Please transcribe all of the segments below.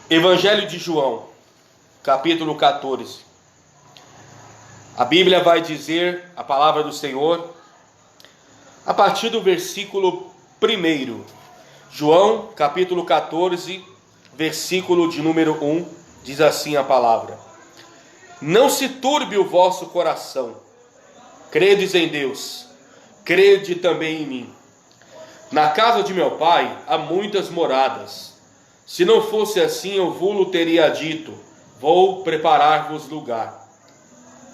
Evangelho de João, capítulo 14. A Bíblia vai dizer a palavra do Senhor a partir do versículo 1. João, capítulo 14, versículo de número 1, diz assim a palavra: Não se turbe o vosso coração, credes em Deus, crede também em mim. Na casa de meu pai há muitas moradas. Se não fosse assim, eu vos teria dito: vou preparar-vos lugar.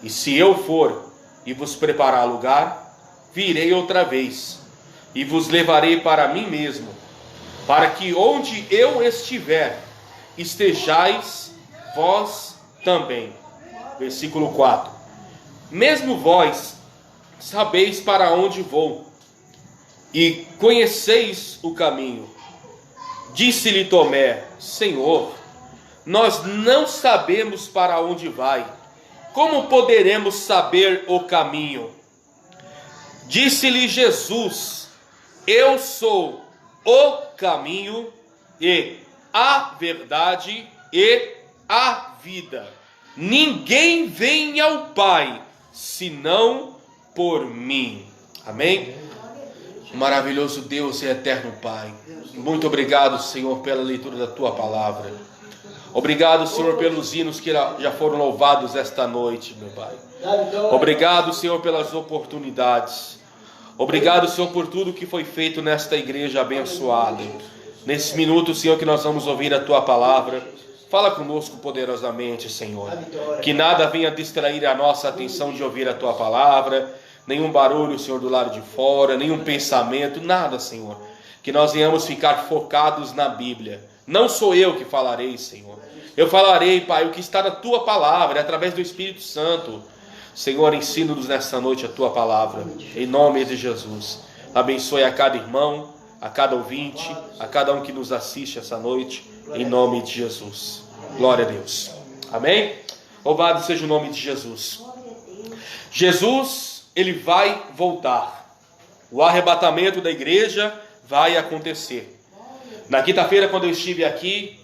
E se eu for e vos preparar lugar, virei outra vez, e vos levarei para mim mesmo, para que onde eu estiver, estejais vós também. Versículo 4. Mesmo vós sabeis para onde vou, e conheceis o caminho. Disse-lhe Tomé: Senhor, nós não sabemos para onde vai. Como poderemos saber o caminho? Disse-lhe Jesus: Eu sou o caminho e a verdade e a vida. Ninguém vem ao Pai senão por mim. Amém? Maravilhoso Deus e eterno Pai, muito obrigado, Senhor, pela leitura da Tua palavra. Obrigado, Senhor, pelos hinos que já foram louvados esta noite, meu Pai. Obrigado, Senhor, pelas oportunidades. Obrigado, Senhor, por tudo que foi feito nesta igreja abençoada. Nesse minuto, Senhor, que nós vamos ouvir a Tua palavra, fala conosco poderosamente, Senhor. Que nada venha distrair a nossa atenção de ouvir a Tua palavra. Nenhum barulho, Senhor, do lado de fora, nenhum pensamento, nada, Senhor. Que nós venhamos ficar focados na Bíblia. Não sou eu que falarei, Senhor. Eu falarei, Pai, o que está na Tua palavra, através do Espírito Santo. Senhor, ensina-nos nesta noite a Tua palavra, em nome de Jesus. Abençoe a cada irmão, a cada ouvinte, a cada um que nos assiste essa noite, em nome de Jesus. Glória a Deus. Amém? Louvado seja o nome de Jesus. Jesus, Ele vai voltar. O arrebatamento da igreja vai acontecer. Na quinta-feira, quando eu estive aqui,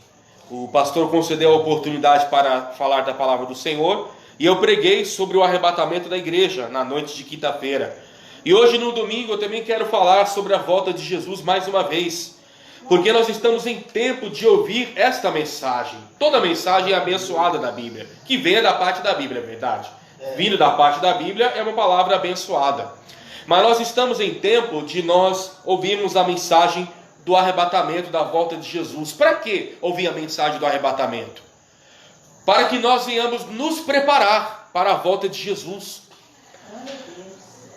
o pastor concedeu a oportunidade para falar da palavra do Senhor, e eu preguei sobre o arrebatamento da igreja na noite de quinta-feira. E hoje, no domingo, eu também quero falar sobre a volta de Jesus mais uma vez, porque nós estamos em tempo de ouvir esta mensagem. Toda mensagem é abençoada da Bíblia, que venha da parte da Bíblia, é verdade. Vindo da parte da Bíblia é uma palavra abençoada. Mas nós estamos em tempo de nós ouvirmos a mensagem do arrebatamento, da volta de Jesus. Para que ouvir a mensagem do arrebatamento? Para que nós venhamos nos preparar para a volta de Jesus.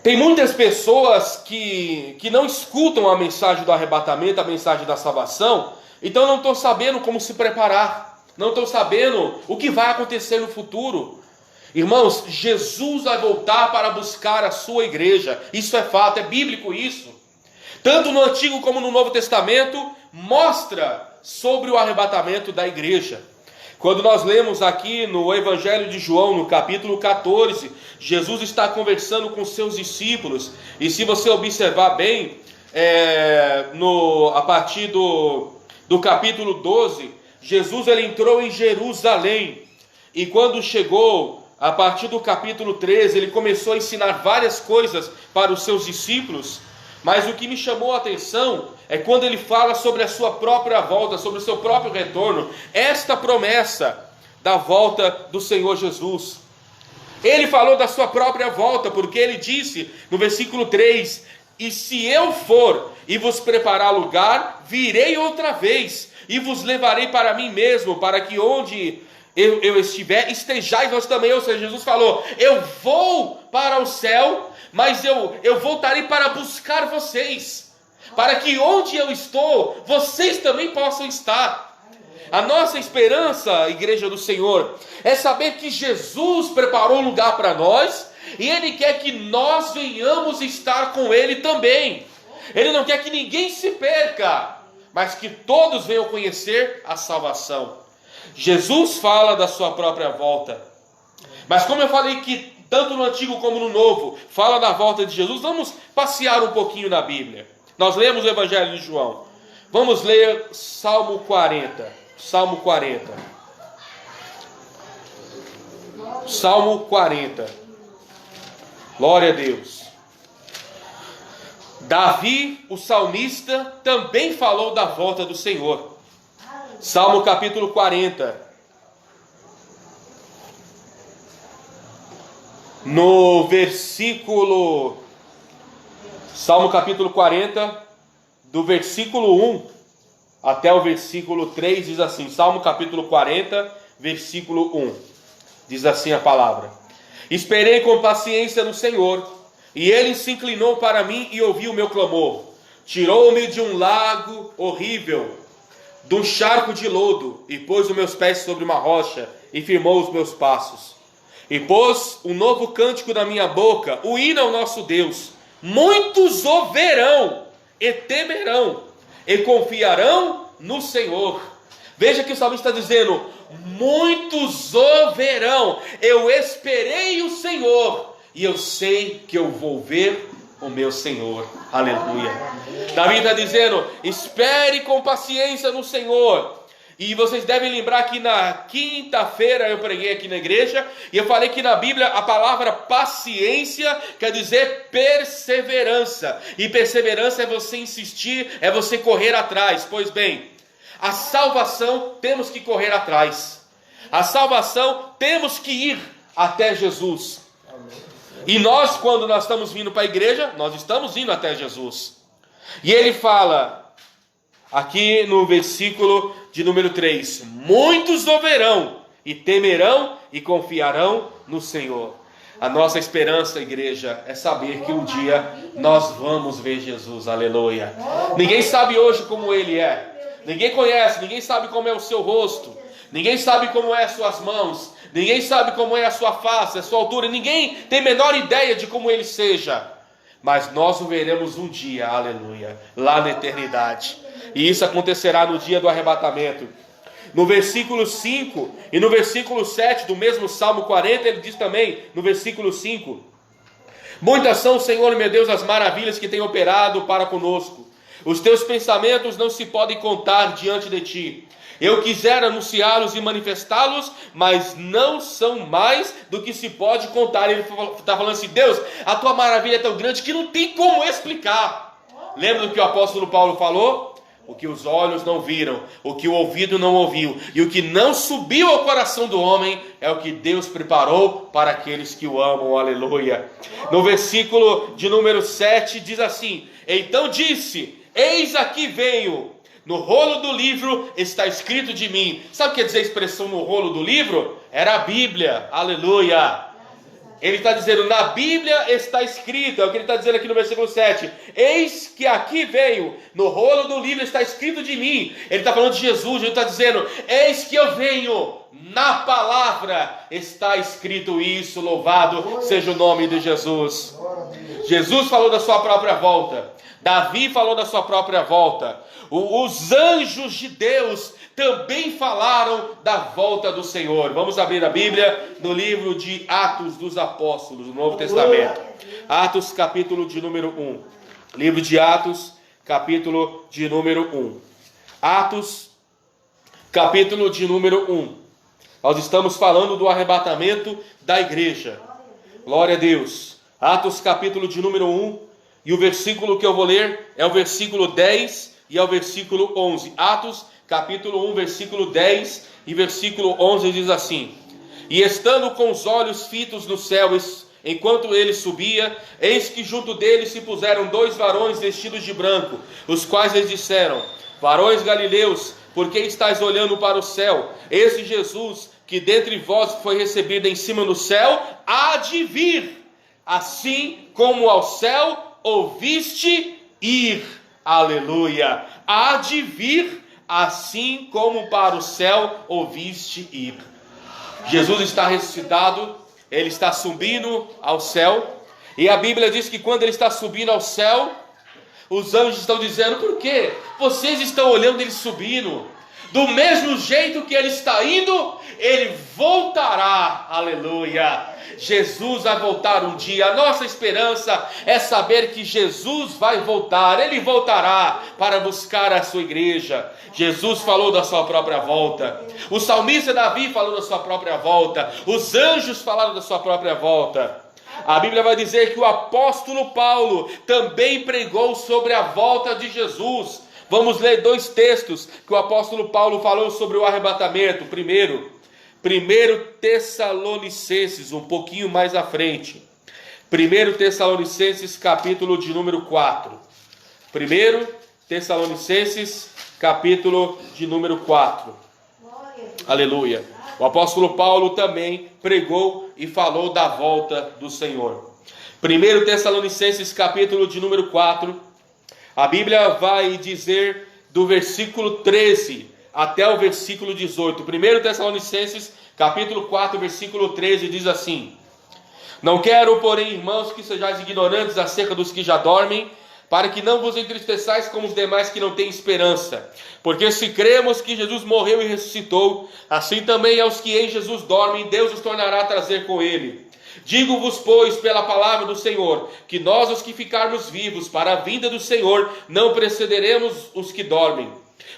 Tem muitas pessoas que não escutam a mensagem do arrebatamento, a mensagem da salvação, então não estão sabendo como se preparar, não estão sabendo o que vai acontecer no futuro. Irmãos, Jesus vai voltar para buscar a sua igreja. Isso é fato, é bíblico isso. Tanto no Antigo como no Novo Testamento, mostra sobre o arrebatamento da igreja. Quando nós lemos aqui no Evangelho de João, no capítulo 14, Jesus está conversando com seus discípulos. E se você observar bem, a partir do capítulo 12, Jesus ele entrou em Jerusalém. E quando chegou a partir do capítulo 13, ele começou a ensinar várias coisas para os seus discípulos, mas o que me chamou a atenção é quando ele fala sobre a sua própria volta, sobre o seu próprio retorno, esta promessa da volta do Senhor Jesus. Ele falou da sua própria volta, porque ele disse no versículo 3, E se eu for e vos preparar lugar, virei outra vez, e vos levarei para mim mesmo, para que onde eu estiver, estejais vós também. Ou seja, Jesus falou: eu vou para o céu, mas eu voltarei para buscar vocês, para que onde eu estou, vocês também possam estar. A nossa esperança, igreja do Senhor, é saber que Jesus preparou um lugar para nós, e Ele quer que nós venhamos estar com Ele também. Ele não quer que ninguém se perca, mas que todos venham conhecer a salvação. Jesus fala da sua própria volta, mas como eu falei que tanto no Antigo como no Novo fala da volta de Jesus, vamos passear um pouquinho na Bíblia. Nós lemos o Evangelho de João. Vamos ler Salmo 40. Salmo 40. Salmo 40. Glória a Deus. Davi, o salmista, também falou da volta do Senhor. Salmo capítulo 40. No versículo... Salmo capítulo 40, do versículo 1 até o versículo 3, diz assim. Salmo capítulo 40, versículo 1. Diz assim a palavra: Esperei com paciência no Senhor, e Ele se inclinou para mim e ouviu o meu clamor. Tirou-me de um lago horrível, de um charco de lodo, e pôs os meus pés sobre uma rocha, e firmou os meus passos. E pôs um novo cântico na minha boca, o hino ao nosso Deus. Muitos o verão e temerão, e confiarão no Senhor. Veja que o salmista está dizendo: muitos o verão. Eu esperei o Senhor, e eu sei que eu vou ver o meu Senhor. Aleluia. Davi está dizendo: espere com paciência no Senhor. E vocês devem lembrar que na quinta-feira eu preguei aqui na igreja, e eu falei que na Bíblia a palavra paciência quer dizer perseverança. E perseverança é você insistir, é você correr atrás. Pois bem, a salvação temos que correr atrás. A salvação temos que ir até Jesus. E nós, quando nós estamos vindo para a igreja, nós estamos indo até Jesus. E ele fala, aqui no versículo de número 3, muitos o verão, e temerão, e confiarão no Senhor. A nossa esperança, igreja, é saber que um dia nós vamos ver Jesus. Aleluia. Ninguém sabe hoje como Ele é. Ninguém conhece, ninguém sabe como é o seu rosto. Ninguém sabe como é as suas mãos. Ninguém sabe como é a sua face, a sua altura. Ninguém tem a menor ideia de como Ele seja. Mas nós o veremos um dia, aleluia, lá na eternidade. E isso acontecerá no dia do arrebatamento. No versículo 5 e no versículo 7 do mesmo Salmo 40, ele diz também, no versículo 5: muitas são, Senhor meu Deus, as maravilhas que tem operado para conosco. Os teus pensamentos não se podem contar diante de ti. Eu quisera anunciá-los e manifestá-los, mas não são mais do que se pode contar. Ele está falando assim: Deus, a tua maravilha é tão grande que não tem como explicar. Lembra do que o apóstolo Paulo falou? O que os olhos não viram, o que o ouvido não ouviu, e o que não subiu ao coração do homem, é o que Deus preparou para aqueles que o amam. Aleluia. No versículo de número 7 diz assim: então disse, eis aqui venho, no rolo do livro está escrito de mim. Sabe o que quer dizer a expressão no rolo do livro? Era a Bíblia. Aleluia. Ele está dizendo, na Bíblia está escrito, é o que ele está dizendo aqui no versículo 7. Eis que aqui venho, no rolo do livro está escrito de mim. Ele está falando de Jesus, ele está dizendo, eis que eu venho, na palavra está escrito isso, louvado seja o nome de Jesus. Jesus falou da sua própria volta. Davi falou da sua própria volta. Os anjos de Deus também falaram da volta do Senhor. Vamos abrir a Bíblia no livro de Atos dos Apóstolos, no Novo Testamento. Atos, capítulo de número 1. Livro de Atos, capítulo de número 1. Atos, capítulo de número 1. Nós estamos falando do arrebatamento da igreja. Glória a Deus. Atos, capítulo de número 1. E o versículo que eu vou ler é o versículo 10 e é o versículo 11. Atos, capítulo 1, versículo 10 e versículo 11 diz assim: e estando com os olhos fitos no céu, enquanto ele subia, eis que junto dele se puseram dois varões vestidos de branco, os quais lhes disseram: varões galileus, por que estáis olhando para o céu? Esse Jesus, que dentre vós foi recebido em cima do céu, há de vir, assim como ao céu ouviste ir. Aleluia. Há de vir, assim como para o céu ouviste ir. Jesus está ressuscitado, ele está subindo ao céu, e a Bíblia diz que quando ele está subindo ao céu, os anjos estão dizendo: por quê? Vocês estão olhando ele subindo, do mesmo jeito que ele está indo, ele voltará. Aleluia! Jesus vai voltar um dia. A nossa esperança é saber que Jesus vai voltar. Ele voltará para buscar a sua igreja. Jesus falou da sua própria volta. O salmista Davi falou da sua própria volta. Os anjos falaram da sua própria volta. A Bíblia vai dizer que o apóstolo Paulo também pregou sobre a volta de Jesus. Vamos ler dois textos que o apóstolo Paulo falou sobre o arrebatamento. Primeiro Tessalonicenses, um pouquinho mais à frente. 1 Tessalonicenses, capítulo de número 4. 1 Tessalonicenses, capítulo de número 4. Aleluia. O apóstolo Paulo também pregou e falou da volta do Senhor. 1 Tessalonicenses, capítulo de número 4. A Bíblia vai dizer do versículo 13 até o versículo 18. 1 Tessalonicenses, capítulo 4, versículo 13, diz assim: Não quero, porém, irmãos, que sejais ignorantes acerca dos que já dormem, para que não vos entristeçais como os demais que não têm esperança. Porque se cremos que Jesus morreu e ressuscitou, assim também aos que em Jesus dormem, Deus os tornará a trazer com ele. Digo-vos, pois, pela palavra do Senhor, que nós, os que ficarmos vivos para a vinda do Senhor, não precederemos os que dormem.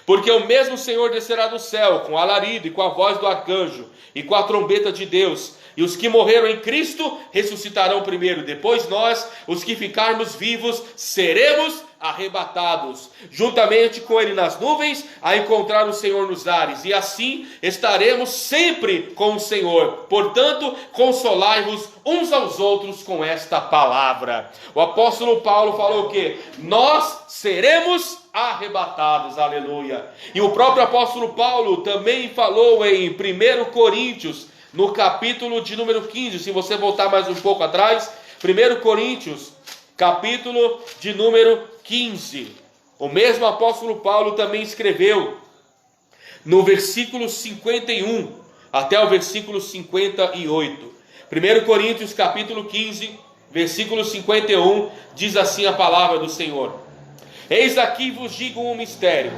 Porque o mesmo Senhor descerá do céu, com alarido e com a voz do arcanjo, e com a trombeta de Deus, e os que morreram em Cristo ressuscitarão primeiro. Depois nós, os que ficarmos vivos, seremos arrebatados, juntamente com ele nas nuvens, a encontrar o Senhor nos ares, e assim estaremos sempre com o Senhor. Portanto, consolai-vos uns aos outros com esta palavra. O apóstolo Paulo falou o quê? Nós seremos arrebatados, aleluia. E o próprio apóstolo Paulo também falou em 1 Coríntios, no capítulo de número 15, se você voltar mais um pouco atrás, 1 Coríntios, capítulo de número 15, o mesmo apóstolo Paulo também escreveu no versículo 51 até o versículo 58. 1 Coríntios, capítulo 15, versículo 51, diz assim a palavra do Senhor: Eis aqui vos digo um mistério.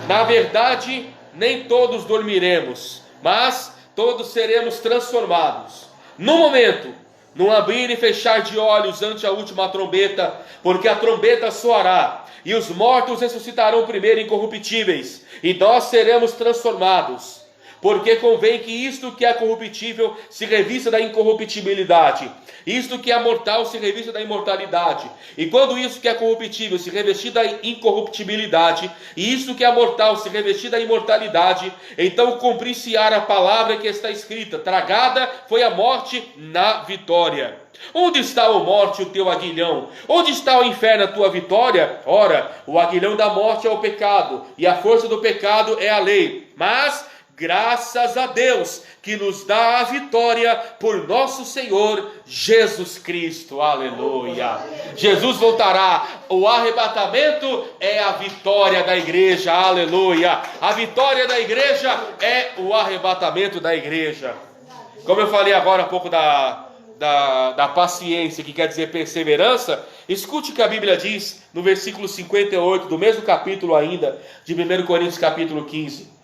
Na verdade, nem todos dormiremos, mas todos seremos transformados. No momento, num abrir e fechar de olhos ante a última trombeta, porque a trombeta soará, e os mortos ressuscitarão primeiro incorruptíveis, e nós seremos transformados. Porque convém que isto que é corruptível se revista da incorruptibilidade, isto que é mortal se revista da imortalidade. E quando isso que é corruptível se revestir da incorruptibilidade, e isto que é mortal se revestir da imortalidade, então cumprir-se-á a palavra que está escrita: tragada foi a morte na vitória. Onde está, ó morte, o teu aguilhão? Onde está o inferno, a tua vitória? Ora, o aguilhão da morte é o pecado, e a força do pecado é a lei. Mas graças a Deus que nos dá a vitória por nosso Senhor Jesus Cristo. Aleluia. Jesus voltará. O arrebatamento é a vitória da igreja. Aleluia. A vitória da igreja é o arrebatamento da igreja. Como eu falei agora há pouco da paciência, que quer dizer perseverança, escute o que a Bíblia diz no versículo 58 do mesmo capítulo ainda, de 1 Coríntios capítulo 15.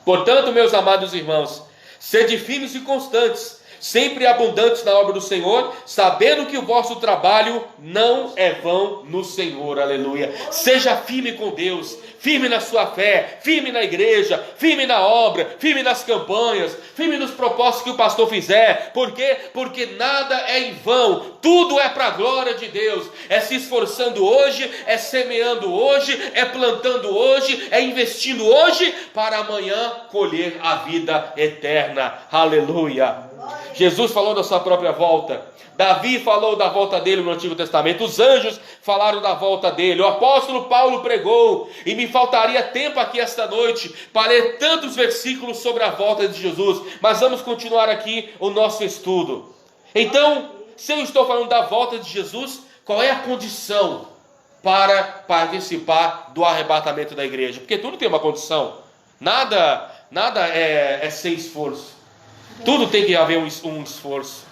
Portanto, meus amados irmãos, sede firmes e constantes, sempre abundantes na obra do Senhor, sabendo que o vosso trabalho não é vão no Senhor. Aleluia. Seja firme com Deus, firme na sua fé, firme na igreja, firme na obra, firme nas campanhas, firme nos propósitos que o pastor fizer. Por quê? Porque nada é em vão, tudo é para a glória de Deus. É se esforçando hoje, é semeando hoje, é plantando hoje, é investindo hoje, para amanhã colher a vida eterna. Aleluia. Jesus falou da sua própria volta. Davi falou da volta dele no Antigo Testamento. Os anjos falaram da volta dele. O apóstolo Paulo pregou. E me faltaria tempo aqui esta noite para ler tantos versículos sobre a volta de Jesus. Mas vamos continuar aqui o nosso estudo. Então, se eu estou falando da volta de Jesus, qual é a condição para participar do arrebatamento da igreja? Porque tudo tem uma condição. Nada é sem esforço. Tudo tem que haver um esforço.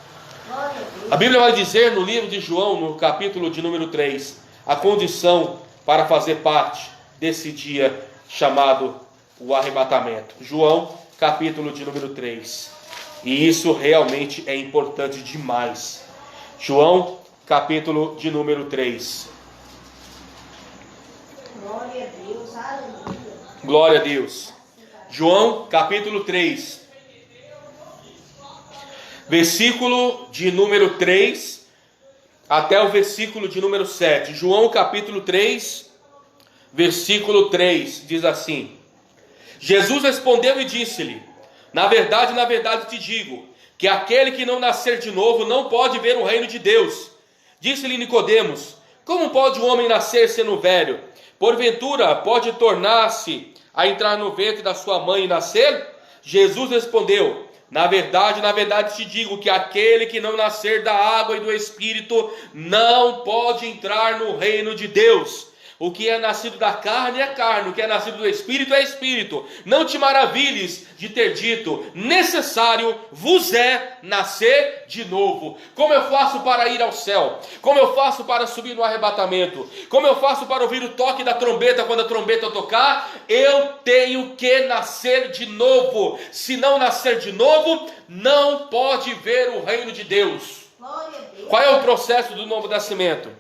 A Bíblia vai dizer no livro de João, no capítulo de número 3, a condição para fazer parte desse dia chamado o arrebatamento. João, capítulo de número 3. E isso realmente é importante demais. João, capítulo de número 3. Glória a Deus, aleluia. Glória a Deus. João, capítulo 3. Versículo de número 3 até o versículo de número 7. João, capítulo 3, versículo 3, diz assim: Jesus respondeu e disse-lhe: na verdade te digo, que aquele que não nascer de novo não pode ver o reino de Deus. Disse-lhe Nicodemos: como pode um homem nascer sendo velho? Porventura pode tornar-se a entrar no ventre da sua mãe e nascer? Jesus respondeu: na verdade te digo, que aquele que não nascer da água e do Espírito não pode entrar no reino de Deus. O que é nascido da carne é carne, o que é nascido do Espírito é Espírito. Não te maravilhes de ter dito: necessário vos é nascer de novo. Como eu faço para ir ao céu? Como eu faço para subir no arrebatamento? Como eu faço para ouvir o toque da trombeta quando a trombeta tocar? Eu tenho que nascer de novo. Se não nascer de novo, não pode ver o reino de Deus. Qual é o processo do novo nascimento?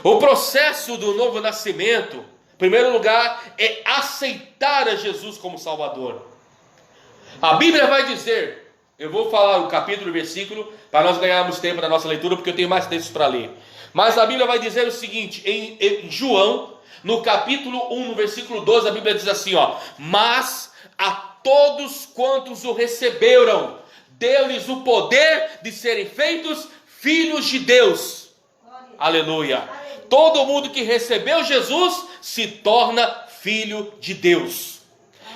O processo do novo nascimento, em primeiro lugar, é aceitar a Jesus como Salvador. A Bíblia vai dizer, eu vou falar o capítulo e o versículo, para nós ganharmos tempo na nossa leitura, porque eu tenho mais textos para ler. Mas a Bíblia vai dizer o seguinte, em João, no capítulo 1, no versículo 12, a Bíblia diz assim, mas a todos quantos o receberam, deu-lhes o poder de serem feitos filhos de Deus. Aleluia. Todo mundo que recebeu Jesus se torna filho de Deus.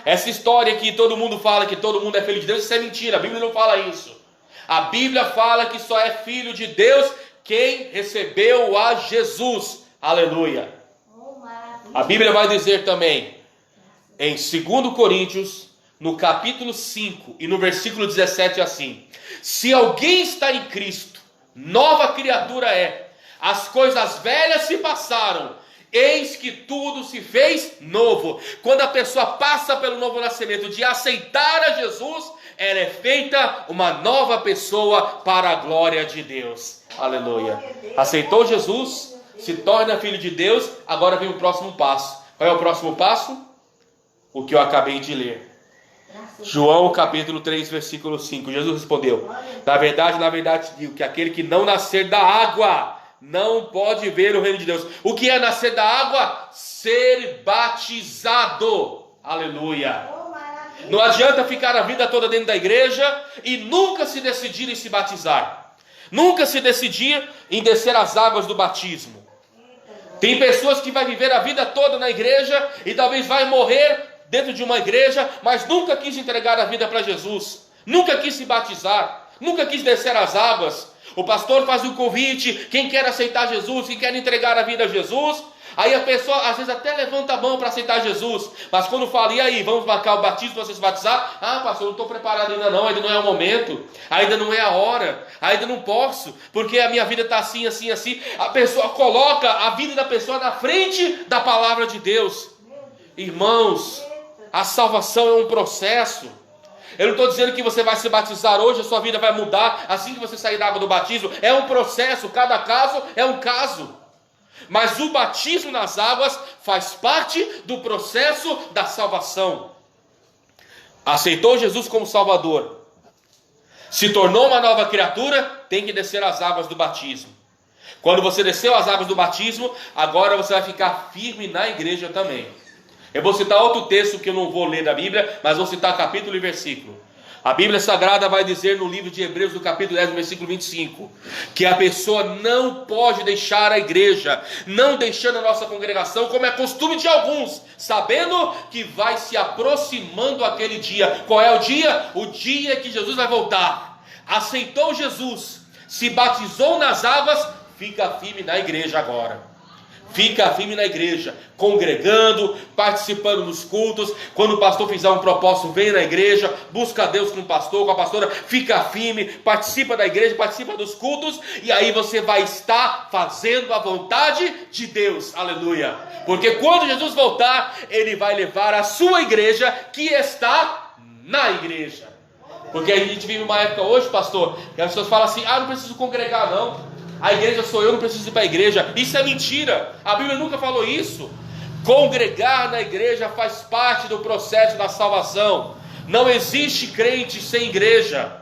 Essa história que todo mundo fala que todo mundo é filho de Deus, isso é mentira. A Bíblia não fala isso. A Bíblia fala que só é filho de Deus quem recebeu a Jesus. Aleluia. A Bíblia vai dizer também, em 2 Coríntios, no capítulo 5 e no versículo 17 assim: se alguém está em Cristo, nova criatura é. As coisas velhas se passaram, eis que tudo se fez novo. Quando a pessoa passa pelo novo nascimento de aceitar a Jesus, ela é feita uma nova pessoa para a glória de Deus. Aleluia. Aceitou Jesus, se torna filho de Deus, agora vem o próximo passo. Qual é o próximo passo? O que eu acabei de ler. João capítulo 3, versículo 5. Jesus respondeu: na verdade te digo, que aquele que não nascer da água não pode ver o reino de Deus. O que é nascer da água? Ser batizado. Aleluia. Não adianta ficar a vida toda dentro da igreja e nunca se decidir em se batizar. Nunca se decidir em descer as águas do batismo. Tem pessoas que vai viver a vida toda na igreja e talvez vai morrer dentro de uma igreja, mas nunca quis entregar a vida para Jesus. Nunca quis se batizar. Nunca quis descer as águas. O pastor faz um convite, quem quer aceitar Jesus, quem quer entregar a vida a Jesus, aí a pessoa às vezes até levanta a mão para aceitar Jesus, mas quando fala, e aí, vamos marcar o batismo para você se batizar? Ah, pastor, eu não estou preparado ainda não é o momento, ainda não é a hora, ainda não posso, porque a minha vida está assim, assim, assim. A pessoa coloca a vida da pessoa na frente da palavra de Deus. Irmãos, a salvação é um processo. Eu não estou dizendo que você vai se batizar hoje, a sua vida vai mudar assim que você sair da água do batismo. É um processo, cada caso é um caso. Mas o batismo nas águas faz parte do processo da salvação. Aceitou Jesus como Salvador, se tornou uma nova criatura, tem que descer as águas do batismo. Quando você desceu as águas do batismo, agora você vai ficar firme na igreja também. Eu vou citar outro texto que eu não vou ler da Bíblia, mas vou citar capítulo e versículo. A Bíblia Sagrada vai dizer no livro de Hebreus, no capítulo 10, no versículo 25, que a pessoa não pode deixar a igreja, não deixando a nossa congregação, como é costume de alguns, sabendo que vai se aproximando aquele dia. Qual é o dia? O dia que Jesus vai voltar. Aceitou Jesus, se batizou nas águas, fica firme na igreja agora. Fica firme na igreja, congregando, participando dos cultos. Quando o pastor fizer um propósito, vem na igreja, busca Deus com o pastor, com a pastora, fica firme, participa da igreja, participa dos cultos, e aí você vai estar fazendo a vontade de Deus, aleluia. Porque quando Jesus voltar, Ele vai levar a sua igreja que está na igreja. Porque a gente vive uma época hoje, pastor, que as pessoas falam assim, não preciso congregar não. A igreja sou eu, não preciso ir para a igreja. Isso é mentira. A Bíblia nunca falou isso. Congregar na igreja faz parte do processo da salvação. Não existe crente sem igreja.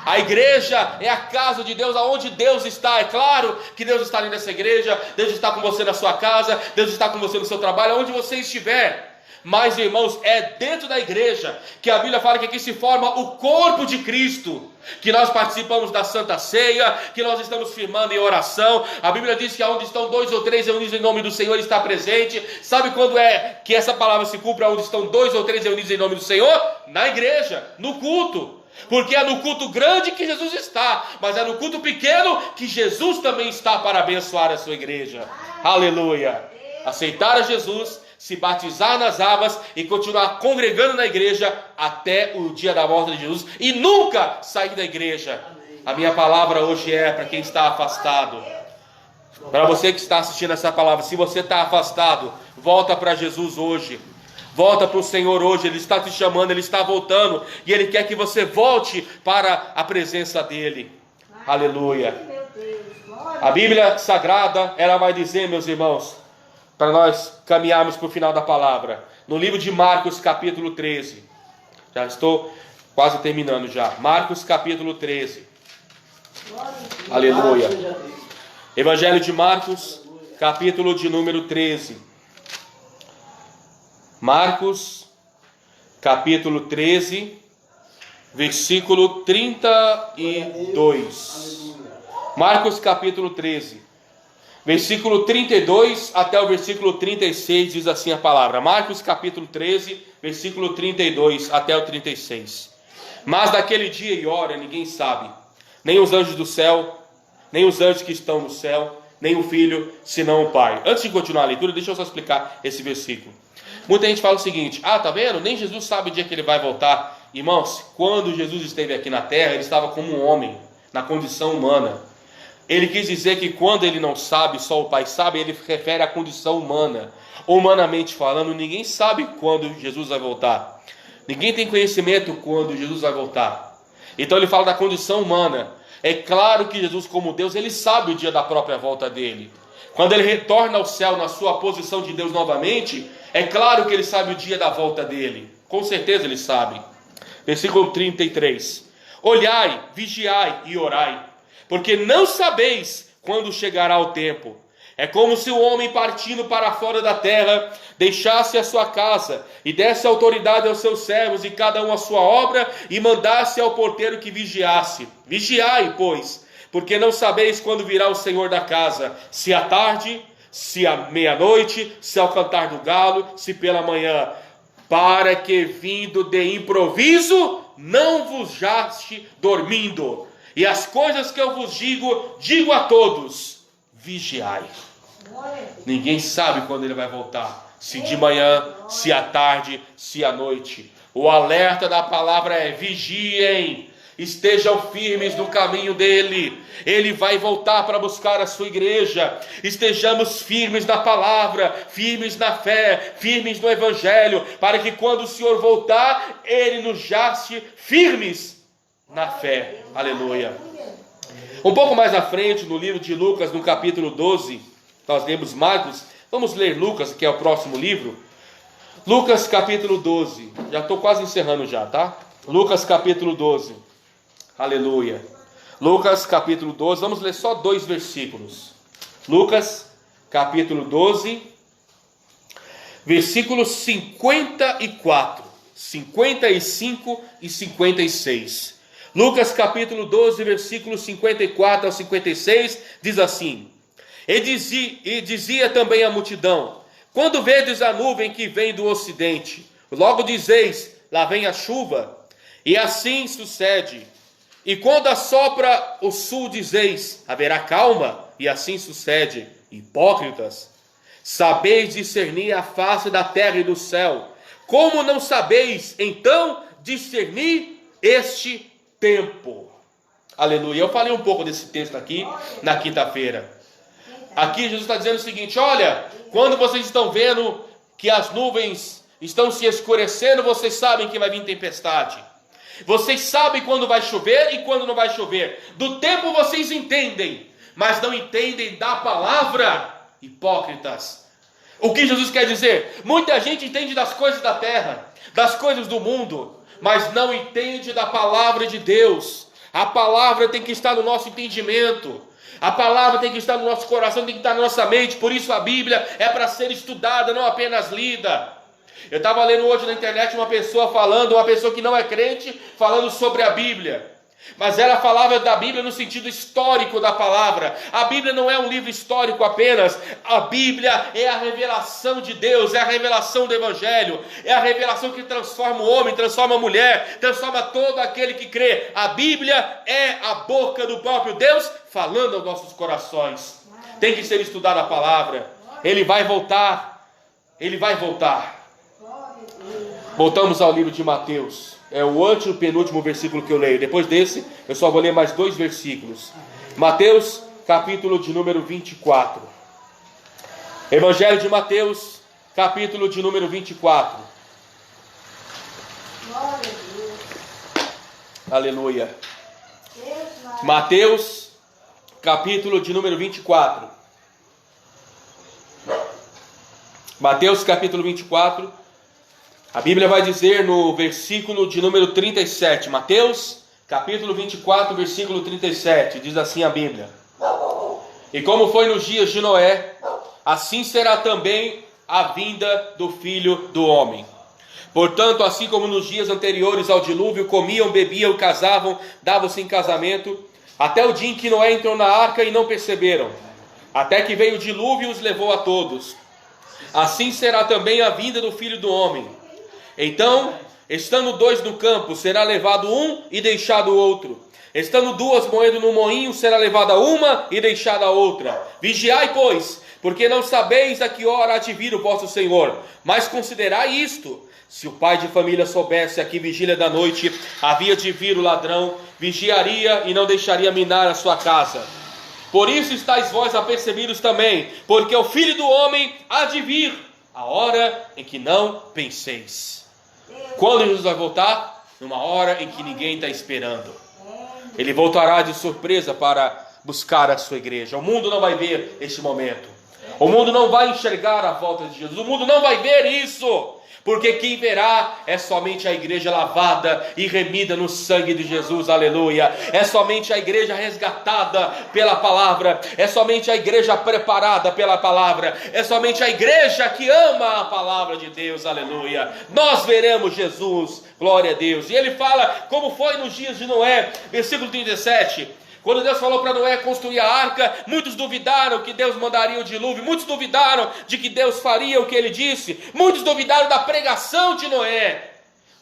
A igreja é a casa de Deus, aonde Deus está. É claro que Deus está ali nessa igreja. Deus está com você na sua casa. Deus está com você no seu trabalho, aonde você estiver. Mas, irmãos, é dentro da igreja que a Bíblia fala que aqui se forma o corpo de Cristo, que nós participamos da Santa Ceia, que nós estamos firmando em oração. A Bíblia diz que onde estão 2 ou 3 reunidos em nome do Senhor, Ele está presente. Sabe quando é que essa palavra se cumpre? Onde estão 2 ou 3 reunidos em nome do Senhor? Na igreja, no culto. Porque é no culto grande que Jesus está, mas é no culto pequeno que Jesus também está para abençoar a sua igreja. Aleluia! Aceitar a Jesus, se batizar nas águas e continuar congregando na igreja até o dia da morte de Jesus e nunca sair da igreja. A minha palavra hoje é para quem está afastado. Para você que está assistindo essa palavra, se você está afastado, volta para Jesus hoje. Volta para o Senhor hoje. Ele está te chamando, Ele está voltando e Ele quer que você volte para a presença dEle. Aleluia. A Bíblia Sagrada, ela vai dizer, meus irmãos, para nós caminharmos para o final da palavra, no livro de Marcos capítulo 13, já estou quase terminando já, Marcos capítulo 13, aleluia, Evangelho de Marcos, capítulo de número 13, Marcos capítulo 13, versículo 32, Marcos capítulo 13, versículo 32 até o versículo 36 diz assim a palavra. Marcos capítulo 13, versículo 32 até o 36. Mas daquele dia e hora ninguém sabe, nem os anjos do céu, nem os anjos que estão no céu, nem o Filho, senão o Pai. Antes de continuar a leitura, deixa eu só explicar esse versículo. Muita gente fala o seguinte, tá vendo? Nem Jesus sabe o dia que Ele vai voltar. Irmãos, quando Jesus esteve aqui na terra, Ele estava como um homem, na condição humana. Ele quis dizer que quando Ele não sabe, só o Pai sabe, Ele refere à condição humana. Humanamente falando, ninguém sabe quando Jesus vai voltar. Ninguém tem conhecimento quando Jesus vai voltar. Então Ele fala da condição humana. É claro que Jesus, como Deus, Ele sabe o dia da própria volta dEle. Quando Ele retorna ao céu na sua posição de Deus novamente, é claro que Ele sabe o dia da volta dEle. Com certeza Ele sabe. Versículo 33. Olhai, vigiai e orai, porque não sabeis quando chegará o tempo. É como se o homem partindo para fora da terra deixasse a sua casa e desse autoridade aos seus servos e cada um a sua obra e mandasse ao porteiro que vigiasse. Vigiai, pois, porque não sabeis quando virá o Senhor da casa, se à tarde, se à meia-noite, se ao cantar do galo, se pela manhã, para que vindo de improviso não vos jaste dormindo. E as coisas que eu vos digo, digo a todos, vigiai. Ninguém sabe quando Ele vai voltar, se de manhã, se à tarde, se à noite. O alerta da palavra é: vigiem, estejam firmes no caminho dEle. Ele vai voltar para buscar a sua igreja. Estejamos firmes na palavra, firmes na fé, firmes no Evangelho, para que quando o Senhor voltar, Ele nos jaste firmes na fé. Aleluia. Um pouco mais à frente, no livro de Lucas, no capítulo 12, nós lemos Marcos, vamos ler Lucas, que é o próximo livro. Lucas capítulo 12, já estou quase encerrando já, tá? Lucas capítulo 12, aleluia. Lucas capítulo 12, vamos ler só 2 versículos. Lucas capítulo 12, versículos 54, 55 e 56. Lucas capítulo 12, versículos 54 ao 56, diz assim: E dizia também a multidão: quando vedes a nuvem que vem do ocidente, logo dizeis, lá vem a chuva, e assim sucede. E quando assopra o sul, dizeis, haverá calma, e assim sucede. Hipócritas, sabeis discernir a face da terra e do céu. Como não sabeis, então, discernir este tempo? Aleluia. Eu falei um pouco desse texto aqui na quinta-feira. Aqui Jesus está dizendo o seguinte: olha, quando vocês estão vendo que as nuvens estão se escurecendo, vocês sabem que vai vir tempestade. Vocês sabem quando vai chover e quando não vai chover. Do tempo vocês entendem, mas não entendem da palavra. Hipócritas. O que Jesus quer dizer? Muita gente entende das coisas da terra, das coisas do mundo, mas não entende da palavra de Deus. A palavra tem que estar no nosso entendimento. A palavra tem que estar no nosso coração, tem que estar na nossa mente. Por isso a Bíblia é para ser estudada, não apenas lida. Eu estava lendo hoje na internet uma pessoa que não é crente, falando sobre a Bíblia. Mas ela falava da Bíblia no sentido histórico da palavra. A Bíblia não é um livro histórico apenas. A Bíblia é a revelação de Deus, é a revelação do Evangelho, é a revelação que transforma o homem, transforma a mulher, transforma todo aquele que crê. A Bíblia é a boca do próprio Deus falando aos nossos corações. Tem que ser estudada a palavra. Ele vai voltar. Ele vai voltar. Voltamos ao livro de Mateus. É o antepenúltimo versículo que eu leio. Depois desse, eu só vou ler mais 2 versículos. Mateus, capítulo de número 24. Evangelho de Mateus, capítulo de número 24. Glória a Deus. Aleluia. Mateus, capítulo de número 24. Mateus, capítulo 24. A Bíblia vai dizer no versículo de número 37, Mateus, capítulo 24, versículo 37, diz assim a Bíblia: E como foi nos dias de Noé, assim será também a vinda do Filho do Homem. Portanto, assim como nos dias anteriores ao dilúvio, comiam, bebiam, casavam, davam-se em casamento, até o dia em que Noé entrou na arca e não perceberam, até que veio o dilúvio e os levou a todos. Assim será também a vinda do Filho do Homem. Então, estando 2 no campo, será levado um e deixado o outro. Estando 2 moendo no moinho, será levada uma e deixada a outra. Vigiai, pois, porque não sabeis a que hora há de vir o vosso Senhor. Mas considerai isto: se o pai de família soubesse a que vigília da noite havia de vir o ladrão, vigiaria e não deixaria minar a sua casa. Por isso estáis vós apercebidos também, porque o Filho do Homem há de vir, a hora em que não penseis. Quando Jesus vai voltar? Numa hora em que ninguém está esperando. Ele voltará de surpresa para buscar a sua igreja. O mundo não vai ver este momento. O mundo não vai enxergar a volta de Jesus. O mundo não vai ver isso. Porque quem verá é somente a igreja lavada e remida no sangue de Jesus, aleluia. É somente a igreja resgatada pela palavra. É somente a igreja preparada pela palavra. É somente a igreja que ama a palavra de Deus, aleluia. Nós veremos Jesus, glória a Deus. E ele fala como foi nos dias de Noé, versículo 37. Quando Deus falou para Noé construir a arca, muitos duvidaram que Deus mandaria o dilúvio, muitos duvidaram de que Deus faria o que ele disse, muitos duvidaram da pregação de Noé.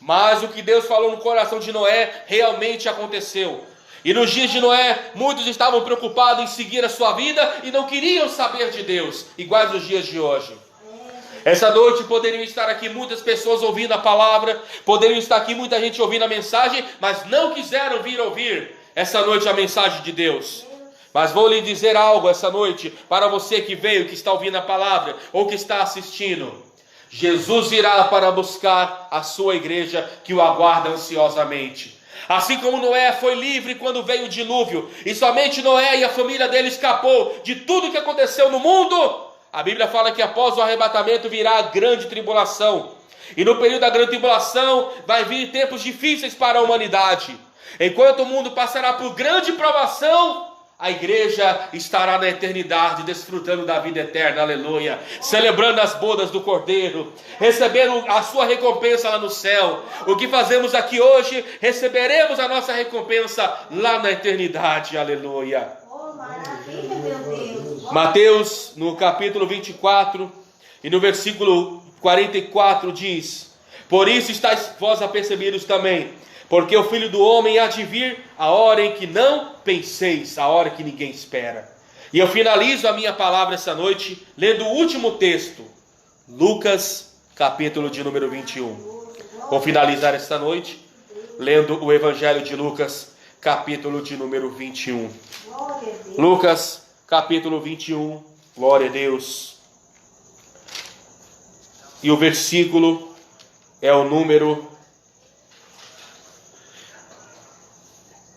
Mas o que Deus falou no coração de Noé realmente aconteceu. E nos dias de Noé, muitos estavam preocupados em seguir a sua vida e não queriam saber de Deus, iguais os dias de hoje. Essa noite poderiam estar aqui muitas pessoas ouvindo a palavra, poderiam estar aqui muita gente ouvindo a mensagem, mas não quiseram vir ouvir essa noite a mensagem de Deus. Mas vou lhe dizer algo essa noite, para você que veio, que está ouvindo a palavra, ou que está assistindo. Jesus virá para buscar a sua igreja, que o aguarda ansiosamente. Assim como Noé foi livre quando veio o dilúvio, e somente Noé e a família dele escapou de tudo que aconteceu no mundo, a Bíblia fala que após o arrebatamento virá a grande tribulação. E no período da grande tribulação vai vir tempos difíceis para a humanidade. Enquanto o mundo passará por grande provação, a igreja estará na eternidade, desfrutando da vida eterna, aleluia, celebrando as bodas do Cordeiro, recebendo a sua recompensa lá no céu. O que fazemos aqui hoje, receberemos a nossa recompensa lá na eternidade, aleluia. Oh, maravilha, meu Deus. Mateus, no capítulo 24, e no versículo 44 diz: Por isso estáis vós apercebidos também, porque o Filho do Homem há de vir a hora em que não penseis, a hora que ninguém espera. E eu finalizo a minha palavra essa noite lendo o último texto, Lucas, capítulo de número 21. Vou finalizar esta noite lendo o Evangelho de Lucas, capítulo de número 21. Lucas, capítulo 21, glória a Deus. E o versículo é o número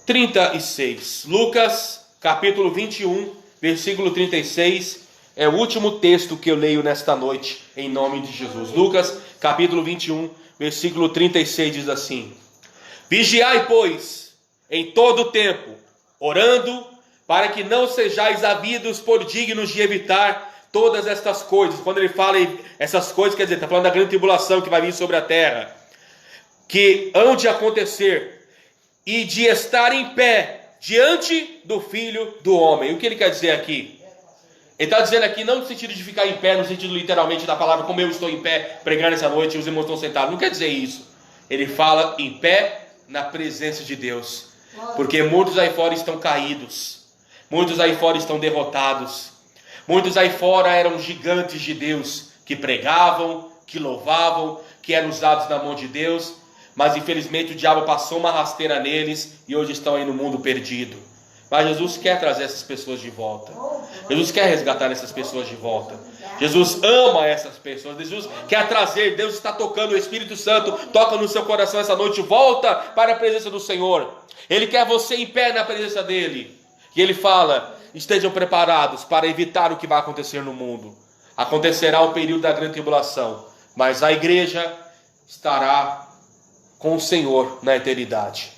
36. Lucas, capítulo 21, versículo 36, é o último texto que eu leio nesta noite, em nome de Jesus. Lucas, capítulo 21, versículo 36 diz assim: Vigiai, pois, em todo o tempo, orando, para que não sejais havidos por dignos de evitar todas estas coisas. Quando ele fala essas coisas, quer dizer, está falando da grande tribulação que vai vir sobre a terra, que hão de acontecer, e de estar em pé diante do Filho do Homem. O que ele quer dizer aqui? Ele está dizendo aqui não no sentido de ficar em pé, no sentido literalmente da palavra, como eu estou em pé pregando essa noite e os irmãos estão sentados. Não quer dizer isso. Ele fala em pé na presença de Deus. Porque muitos aí fora estão caídos. Muitos aí fora estão derrotados. Muitos aí fora eram gigantes de Deus, que pregavam, que louvavam, que eram usados na mão de Deus. Mas infelizmente o diabo passou uma rasteira neles e hoje estão aí no mundo perdido. Mas Jesus quer trazer essas pessoas de volta. Jesus quer resgatar essas pessoas de volta. Jesus ama essas pessoas. Jesus quer trazer. Deus está tocando, o Espírito Santo toca no seu coração essa noite. Volta para a presença do Senhor. Ele quer você em pé na presença dele. E ele fala: estejam preparados para evitar o que vai acontecer no mundo. Acontecerá o período da grande tribulação, mas a igreja estará com o Senhor na eternidade.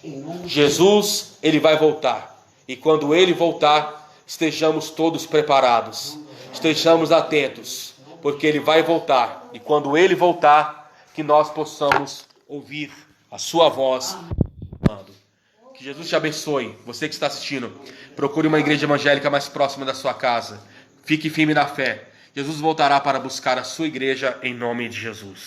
Jesus, ele vai voltar. E quando ele voltar, estejamos todos preparados. Estejamos atentos, porque ele vai voltar. E quando ele voltar, que nós possamos ouvir a sua voz. Que Jesus te abençoe. Você que está assistindo, procure uma igreja evangélica mais próxima da sua casa. Fique firme na fé. Jesus voltará para buscar a sua igreja em nome de Jesus.